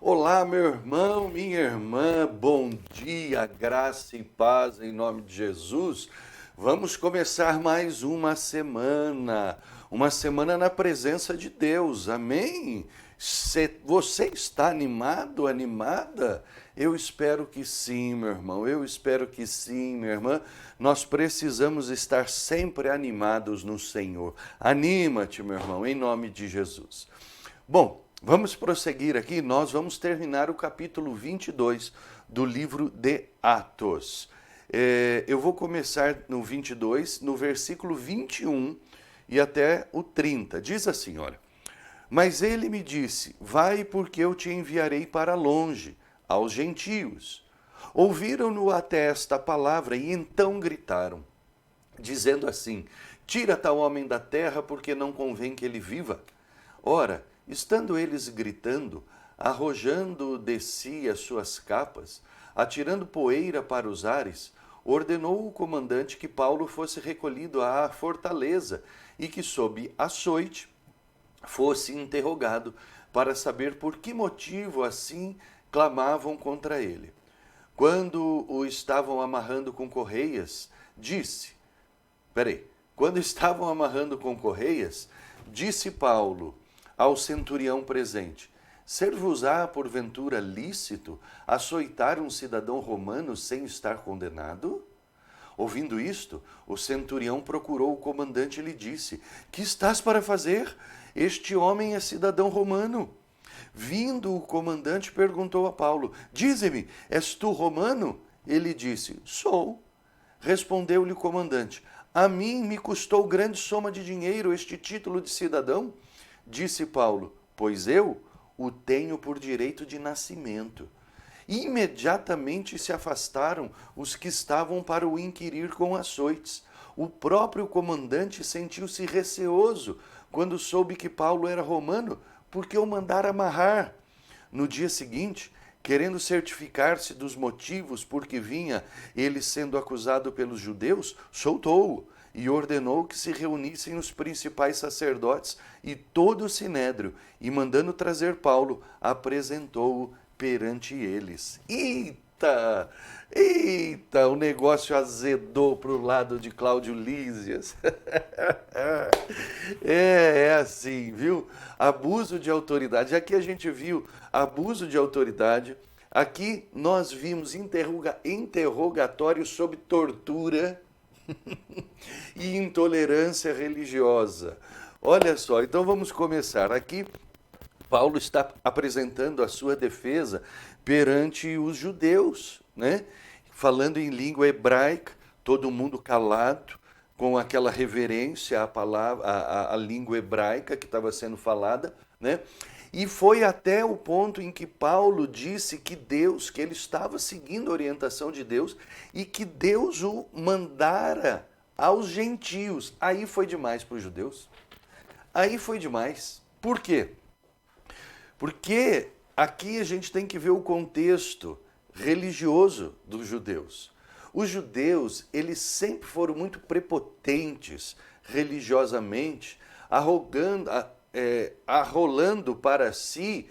Olá, meu irmão, minha irmã, bom dia, graça e paz em nome de Jesus. Vamos começar mais uma semana na presença de Deus, amém? Você está animado, animada? Eu espero que sim, meu irmão, eu espero que sim, minha irmã. Nós precisamos estar sempre animados no Senhor. Anima-te, meu irmão, em nome de Jesus. Bom, vamos prosseguir aqui, nós vamos terminar o capítulo 22 do livro de Atos. Eu vou começar no 22, no versículo 21 e até o 30. Diz assim, olha: Mas ele me disse, vai porque eu te enviarei para longe, aos gentios. Ouviram-no até esta palavra e então gritaram, dizendo assim, tira tal homem da terra porque não convém que ele viva. Ora, estando eles gritando, arrojando de si as suas capas, atirando poeira para os ares, ordenou o comandante que Paulo fosse recolhido à fortaleza e que, sob açoite, fosse interrogado para saber por que motivo assim clamavam contra ele. Quando o estavam amarrando com correias, disse... Quando estavam amarrando com correias, disse Paulo ao centurião presente, ser-vos-á porventura lícito açoitar um cidadão romano sem estar condenado? Ouvindo isto, o centurião procurou o comandante e lhe disse, que estás para fazer? Este homem é cidadão romano. Vindo o comandante, perguntou a Paulo, dize-me, és tu romano? Ele disse, sou. Respondeu-lhe o comandante, a mim me custou grande soma de dinheiro este título de cidadão. Disse Paulo, pois eu o tenho por direito de nascimento. Imediatamente se afastaram os que estavam para o inquirir com açoites. O próprio comandante sentiu-se receoso quando soube que Paulo era romano, porque o mandara amarrar. No dia seguinte, querendo certificar-se dos motivos por que vinha ele sendo acusado pelos judeus, soltou-o e ordenou que se reunissem os principais sacerdotes e todo o sinédrio, e mandando trazer Paulo, apresentou-o perante eles. Eita! Eita! O negócio azedou para o lado de Cláudio Lísias. É assim, viu? Abuso de autoridade. Aqui a gente viu abuso de autoridade. Aqui nós vimos interrogatório sob tortura e intolerância religiosa. Olha só, então vamos começar. Aqui Paulo está apresentando a sua defesa perante os judeus, né? Falando em língua hebraica, todo mundo calado, com aquela reverência à palavra, à língua hebraica que estava sendo falada, né? E foi até o ponto em que Paulo disse que que ele estava seguindo a orientação de Deus e que Deus o mandara aos gentios. Aí foi demais para os judeus. Aí foi demais. Por quê? Porque aqui a gente tem que ver o contexto religioso dos judeus. Os judeus, eles sempre foram muito prepotentes religiosamente, arrolando para si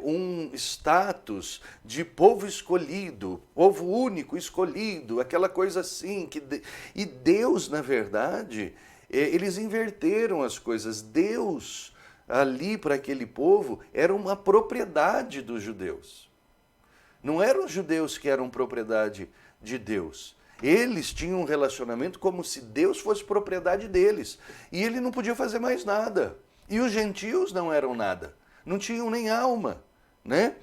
um status de povo escolhido, povo único escolhido, aquela coisa assim. E Deus, na verdade, eles inverteram as coisas. Deus, ali para aquele povo, era uma propriedade dos judeus. Não eram os judeus que eram propriedade de Deus. Eles tinham um relacionamento como se Deus fosse propriedade deles. E ele não podia fazer mais nada. E os gentios não eram nada. Não tinham nem alma, né?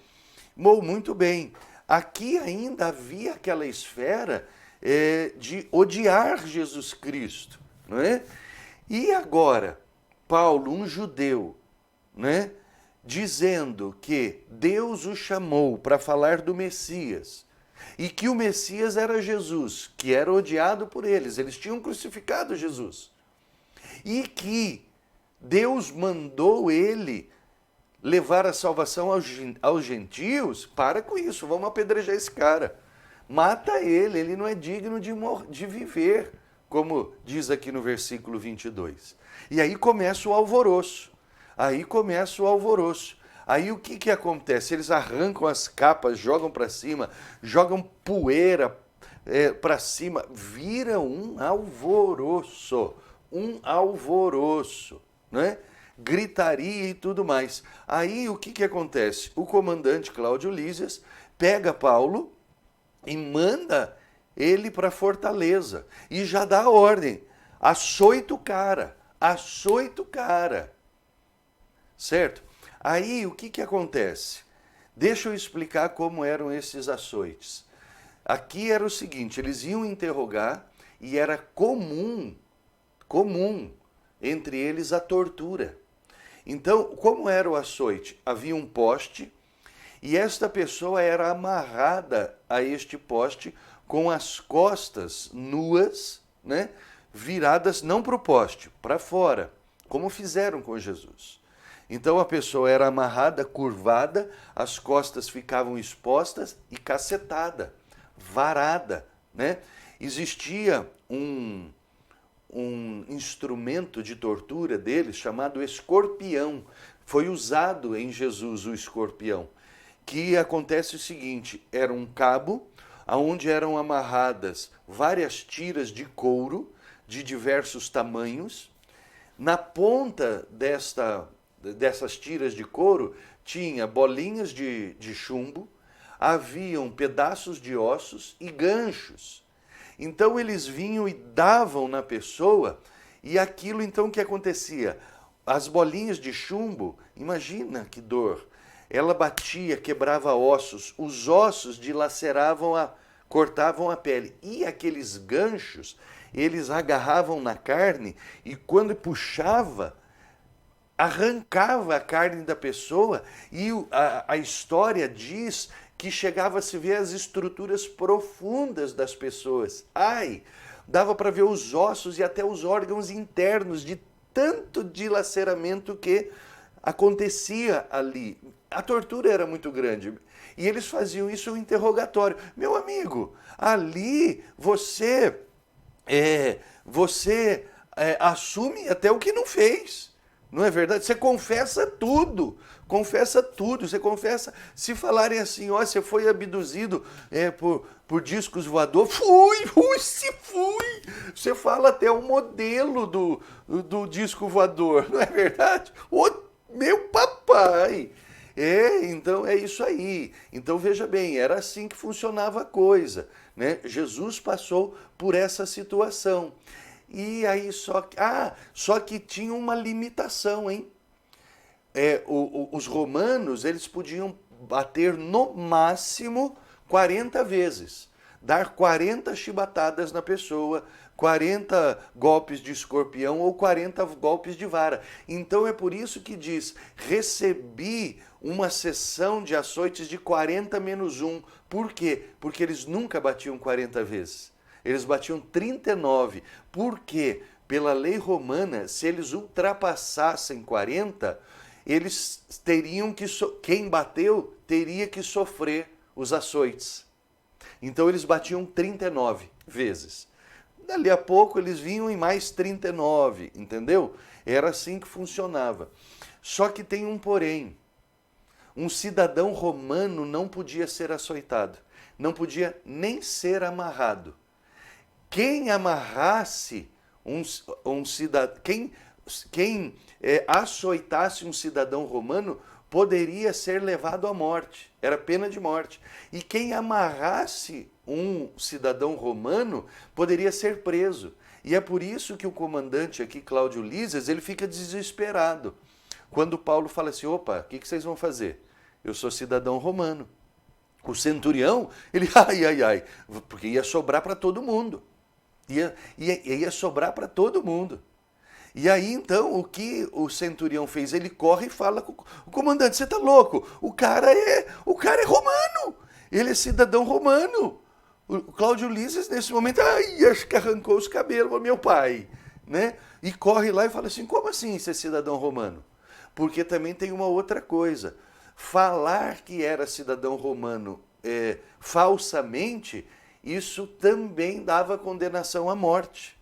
Bom, muito bem. Aqui ainda havia aquela esfera de odiar Jesus Cristo, não é? E agora, Paulo, um judeu, né, dizendo que Deus o chamou para falar do Messias e que o Messias era Jesus, que era odiado por eles, eles tinham crucificado Jesus, e que Deus mandou ele levar a salvação aos gentios. Para com isso, vamos apedrejar esse cara. Mata ele, ele não é digno de viver, como diz aqui no versículo 22. E aí começa o alvoroço. Aí o que acontece? Eles arrancam as capas, jogam para cima, jogam poeira para cima, vira um alvoroço, né? Gritaria e tudo mais. Aí o que acontece? O comandante Cláudio Lísias pega Paulo e manda ele para Fortaleza e já dá a ordem: açoita o cara, certo? Aí o que acontece? Deixa eu explicar como eram esses açoites. Aqui era o seguinte: eles iam interrogar e era comum entre eles a tortura. Então, como era o açoite? Havia um poste e esta pessoa era amarrada a este poste com as costas nuas, né, viradas não para o poste, para fora, como fizeram com Jesus. Então a pessoa era amarrada, curvada, as costas ficavam expostas e cacetada, varada, né? Existia um instrumento de tortura deles chamado escorpião. Foi usado em Jesus o escorpião. Que acontece o seguinte: era um cabo onde eram amarradas várias tiras de couro de diversos tamanhos. Na ponta dessas tiras de couro tinha bolinhas de chumbo, haviam pedaços de ossos e ganchos. Então eles vinham e davam na pessoa, e aquilo então o que acontecia? As bolinhas de chumbo, imagina que dor, ela batia, quebrava ossos, os ossos dilaceravam, cortavam a pele, e aqueles ganchos, eles agarravam na carne, e quando puxava, arrancava a carne da pessoa, e a história diz que chegava a se ver as estruturas profundas das pessoas. Ai, dava para ver os ossos e até os órgãos internos de tanto dilaceramento que acontecia ali. A tortura era muito grande. E eles faziam isso no interrogatório. Meu amigo, ali você assume até o que não fez. Não é verdade? Você confessa tudo. Você confessa. Se falarem assim, ó, você foi abduzido por discos voadores, fui. Você fala até o modelo do disco voador, não é verdade? Ô, meu papai! Então é isso aí. Então veja bem, era assim que funcionava a coisa, né? Jesus passou por essa situação. E aí só que tinha uma limitação, hein? Os romanos, eles podiam bater no máximo 40 vezes, dar 40 chibatadas na pessoa, 40 golpes de escorpião ou 40 golpes de vara. Então é por isso que diz: recebi uma sessão de açoites de 40 menos 1. Por quê? Porque eles nunca batiam 40 vezes. Eles batiam 39. Por quê? Pela lei romana, se eles ultrapassassem 40, eles teriam que quem bateu teria que sofrer os açoites. Então eles batiam 39 vezes. Dali a pouco eles vinham em mais 39, entendeu? Era assim que funcionava. Só que tem um porém. Um cidadão romano não podia ser açoitado, não podia nem ser amarrado. Quem amarrasse um cidadão, quem açoitasse um cidadão romano poderia ser levado à morte, era pena de morte. E quem amarrasse um cidadão romano poderia ser preso. E é por isso que o comandante aqui, Cláudio Lísias, ele fica desesperado. Quando Paulo fala assim: opa, o que vocês vão fazer? Eu sou cidadão romano. O centurião, ele, ai, porque ia sobrar para todo mundo. Ia sobrar para todo mundo. E aí, então, o que o centurião fez? Ele corre e fala com o comandante: você tá louco? O cara é romano. Ele é cidadão romano. O Cláudio Lísias, nesse momento, acho que arrancou os cabelos, meu pai. Né? E corre lá e fala assim: como assim ser cidadão romano? Porque também tem uma outra coisa. Falar que era cidadão romano falsamente, isso também dava condenação à morte.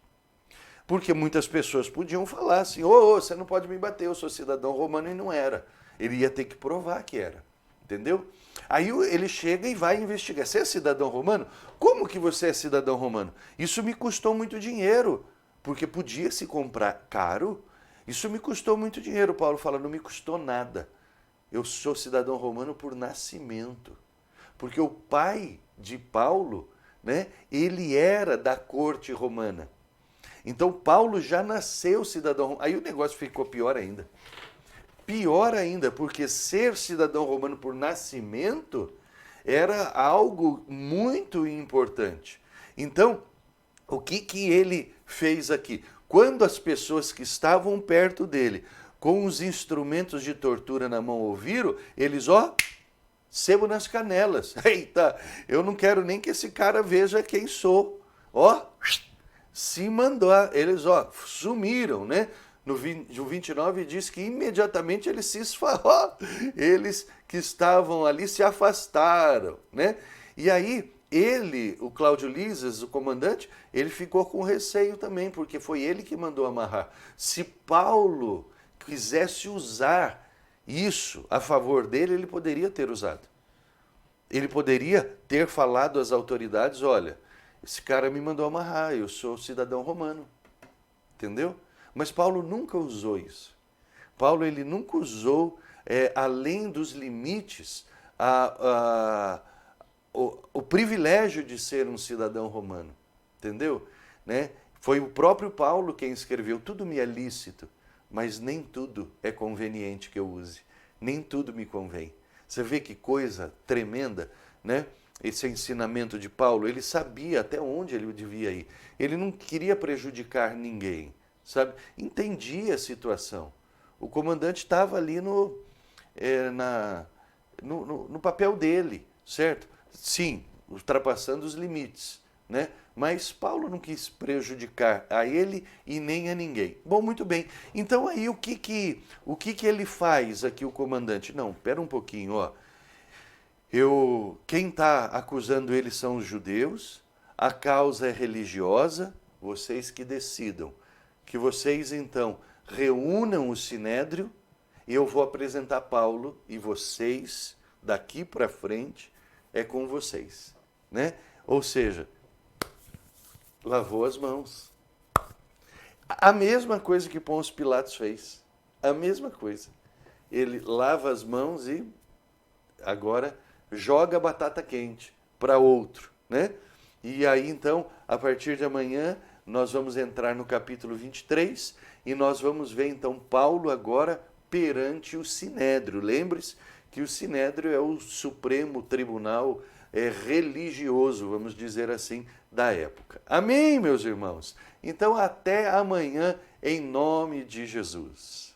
Porque muitas pessoas podiam falar assim: você não pode me bater, eu sou cidadão romano, e não era. Ele ia ter que provar que era, entendeu? Aí ele chega e vai investigar. Você é cidadão romano? Como que você é cidadão romano? Isso me custou muito dinheiro, porque podia se comprar caro. Isso me custou muito dinheiro. Paulo fala, não me custou nada. Eu sou cidadão romano por nascimento. Porque o pai de Paulo, né, ele era da corte romana. Então Paulo já nasceu cidadão romano. Aí o negócio ficou pior ainda. Pior ainda, porque ser cidadão romano por nascimento era algo muito importante. Então, o que ele fez aqui? Quando as pessoas que estavam perto dele, com os instrumentos de tortura na mão, ouviram, eles, sebo nas canelas. Eita, eu não quero nem que esse cara veja quem sou. Se mandou. Eles, sumiram, né? No 29 diz que imediatamente eles se esfarraram, eles que estavam ali se afastaram, né? E aí ele, o Cláudio Lisas, o comandante, ele ficou com receio também, porque foi ele que mandou amarrar. Se Paulo quisesse usar isso a favor dele, ele poderia ter usado. Ele poderia ter falado às autoridades, olha, esse cara me mandou amarrar, eu sou cidadão romano, entendeu? Mas Paulo nunca usou isso. Paulo ele nunca usou, além dos limites, o privilégio de ser um cidadão romano. Entendeu? Né? Foi o próprio Paulo quem escreveu, tudo me é lícito, mas nem tudo é conveniente que eu use. Nem tudo me convém. Você vê que coisa tremenda, né? Esse ensinamento de Paulo, ele sabia até onde ele devia ir. Ele não queria prejudicar ninguém. Sabe? Entendia a situação. O comandante estava ali no papel dele, certo? Sim, ultrapassando os limites, né? Mas Paulo não quis prejudicar a ele e nem a ninguém. Bom, muito bem. Então aí o que ele faz aqui, o comandante? Não, espera um pouquinho, quem está acusando ele são os judeus, a causa é religiosa, vocês que decidam. Que vocês, então, reúnam o Sinédrio e eu vou apresentar Paulo e vocês, daqui para frente, é com vocês. Né? Ou seja, lavou as mãos. A mesma coisa que Pôncio Pilatos fez. A mesma coisa. Ele lava as mãos e agora joga a batata quente para outro. Né? E aí, então, a partir de amanhã, nós vamos entrar no capítulo 23 e nós vamos ver então Paulo agora perante o Sinédrio. Lembre-se que o Sinédrio é o supremo tribunal religioso, vamos dizer assim, da época. Amém, meus irmãos? Então até amanhã, em nome de Jesus.